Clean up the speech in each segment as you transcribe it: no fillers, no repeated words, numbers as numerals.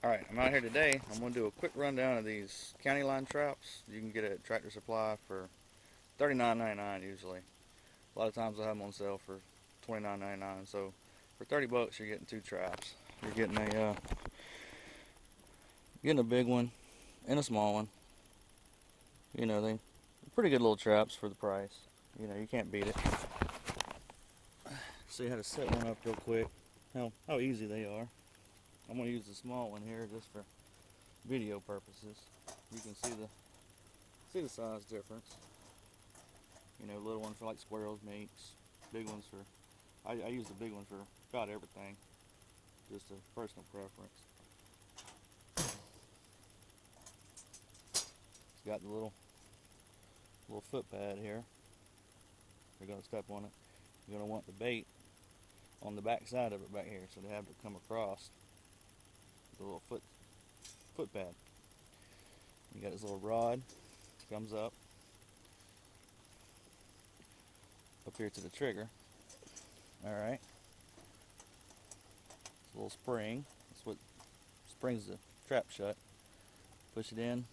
Alright, I'm out here today. I'm going to do a quick rundown of these county line traps. You can get at Tractor Supply for $39.99 usually. A lot of times I have them on sale for $29.99. So for 30 bucks you're getting two traps. You're getting a big one and a small one. You know, they're pretty good little traps for the price. You know, you can't beat it. See how to set one up real quick. How easy they are. I'm going to use the small one here just for video purposes. You can see the size difference. You know, little one for like squirrels, minks. Big ones for, I use the big one for about everything. Just a personal preference. It's got the little foot pad here. You're going to step on it. You're going to want the bait on the back side of it back here, so they have to come across the little foot pad. You got this little rod, comes up here to the trigger. Alright. It's a little spring. That's what springs the trap shut. Push it in,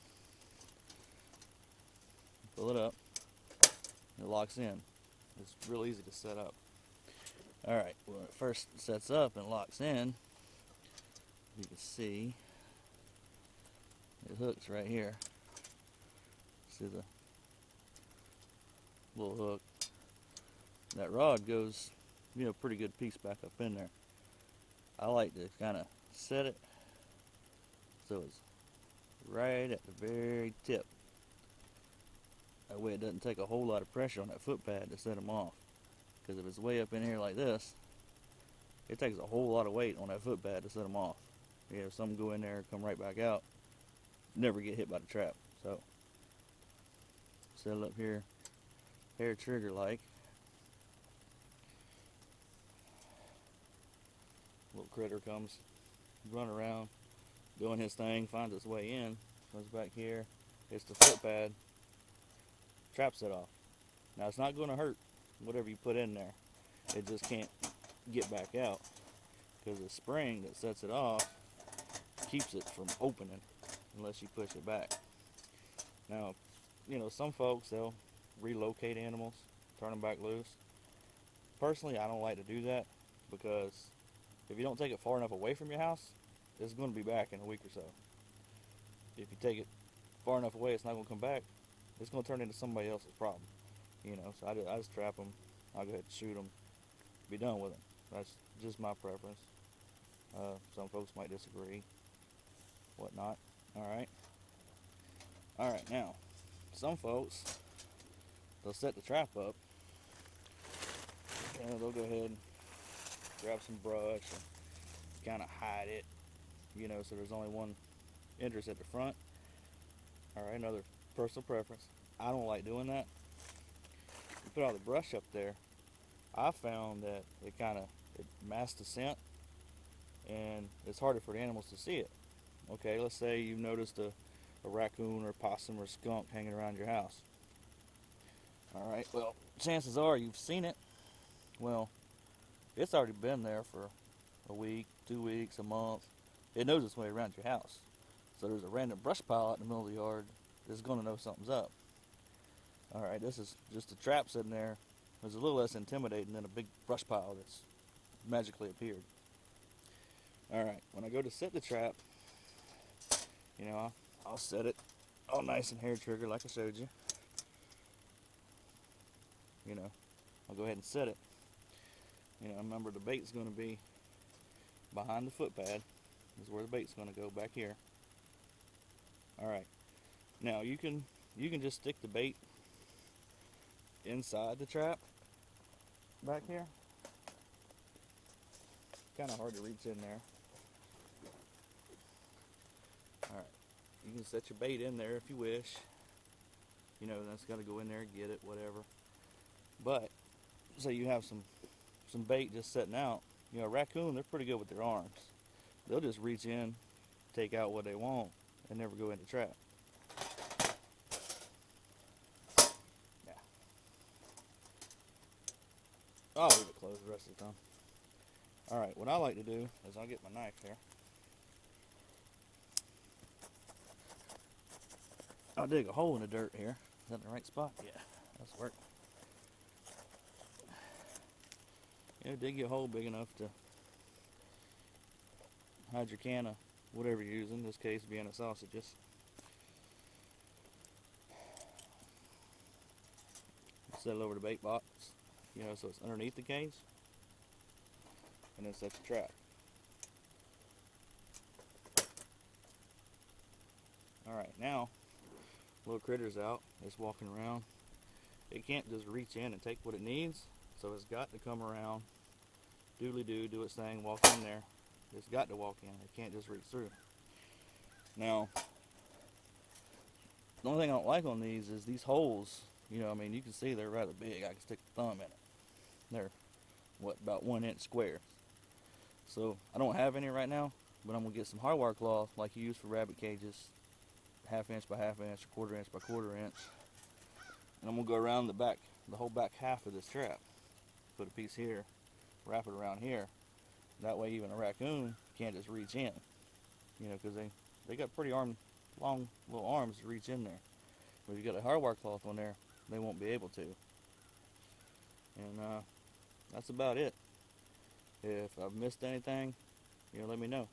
pull it up, and it locks in. It's real easy to set up. Alright, when it first sets up and locks in, you can see it hooks right here. See the little hook? That rod goes, you know, pretty good piece back up in there. I like to kind of set it so it's right at the very tip. That way it doesn't take a whole lot of pressure on that foot pad to set them off. Because if it's way up in here like this, it takes a whole lot of weight on that foot pad to set them off. You know, some go in there and come right back out, never get hit by the trap. So, set it up here, hair trigger like. Little critter comes, run around, doing his thing, finds its way in, comes back here, hits the foot pad, traps it off. Now it's not going to hurt whatever you put in there. It just can't get back out because the spring that sets it off keeps it from opening unless you push it back. Now, you know, some folks, they'll relocate animals, turn them back loose. Personally, I don't like to do that because if you don't take it far enough away from your house, it's going to be back in a week or so. If you take it far enough away, it's not going to come back. It's going to turn into somebody else's problem. You know, so I just trap them. I'll go ahead and shoot them. Be done with them. That's just my preference. Some folks might disagree. Whatnot. Alright. Alright, now, some folks, they'll set the trap up. And they'll go ahead and grab some brush and kind of hide it, you know, so there's only one entrance at the front. Alright, another personal preference. I don't like doing that. You put all the brush up there, I found that it masks the scent and it's harder for the animals to see it. Okay, let's say you've noticed a raccoon or possum or skunk hanging around your house. Alright, well, chances are you've seen it. Well, it's already been there for a week, 2 weeks, a month. It knows its way around your house. So there's a random brush pile out in the middle of the yard that's going to know something's up. Alright, this is just a trap sitting there. It's a little less intimidating than a big brush pile that's magically appeared. Alright, when I go to set the trap, you know, I'll set it all nice and hair trigger like I showed you. You know, I'll go ahead and set it. You know, remember the bait's going to be behind the foot pad. This is where the bait's going to go, back here. Alright, now you can just stick the bait inside the trap back here. Kind of hard to reach in there. Alright, you can set your bait in there if you wish. You know, that's got to go in there, get it, whatever. But, say you have some bait just setting out. You know, a raccoon, they're pretty good with their arms. They'll just reach in, take out what they want, and never go in the trap. Yeah. I'll leave it closed the rest of the time. Alright, what I like to do is I'll get my knife here. I'll dig a hole in the dirt here. Is that in the right spot? Yeah, that's work. Dig you a hole big enough to hide your can of whatever you're using. In this case, Vienna sausages. Set it over the bait box, so it's underneath the cage, and then set the trap. Alright, now, little critter's out, it's walking around. It can't just reach in and take what it needs, so it's got to come around, do its thing, walk in there. It's got to walk in, it can't just reach through. Now, the only thing I don't like on these is these holes. You can see they're rather big. I can stick the thumb in it. They're, about 1 inch square. So, I don't have any right now, but I'm going to get some hardwire cloth like you use for rabbit cages. 1/2 inch by 1/2 inch, 1/4 inch by 1/4 inch. And I'm going to go around the whole back half of this trap. Put a piece here, wrap it around here. That way even a raccoon can't just reach in. Because they got pretty long little arms to reach in there. But if you got a hardwire cloth on there, they won't be able to. And that's about it. If I've missed anything, let me know.